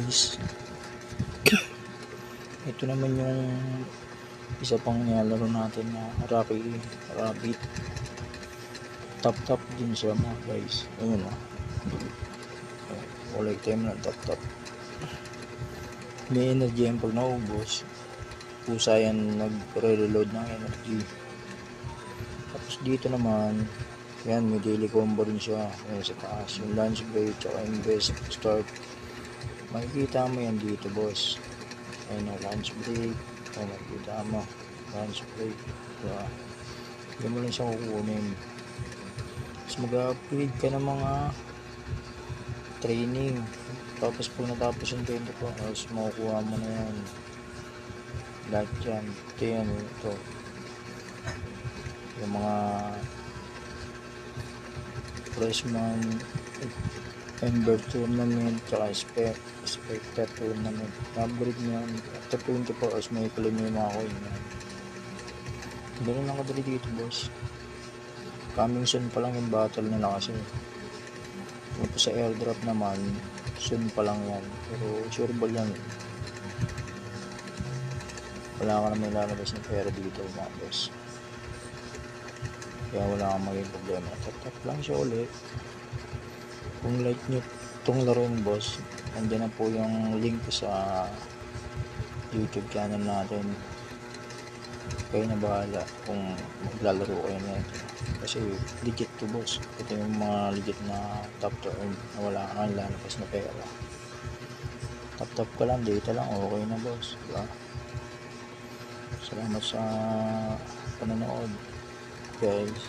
guys, ito naman yung isa pang nilalaro natin na rabbit. Tap din siya mga guys. Ayun o. Walay time lang tap. May energy yan pag naubos. Pusa yan nagre-reload ng energy. Tapos dito naman, yan may daily combo rin siya. Ayan sa taas. Yung lunch break tsaka invest start. Makikita mo yan dito boss. Ayun o, lunch break. Ayun, makikita mo. Lunch break. Diba? Hindi mo lang siya kukunin. Tapos mag-upgrade ka ng mga training. Tapos pag natapos yung 24 hours, makukuha mo na yan. Lahat yan. Ito yan. Ito. Yung mga freshman Ember tournament tsaka Spectre tournament. Upgrade mo yan. After 24 hours, may claim mo yung mga coin yan. Ganun lang kadali dito boss. Coming soon pa lang yung battle nila kasi. Tapos sa airdrop naman, soon pa lang yan. Pero sure ball yan. Wala ka naman ilalabas ng pera dito mga boss. Kaya wala kang maging problema. Tap lang siya ulit. Kung like nyo itong laruin boss, andyan na po yung link sa YouTube channel natin. Kayo na bahala kung maglalaro kayo na ito. Kasi legit to boss. Ito yung mga legit na top to earn na wala kang lalabas na pera. Tap ka lang, data lang, okay na boss, diba? Salamat sa panonood guys.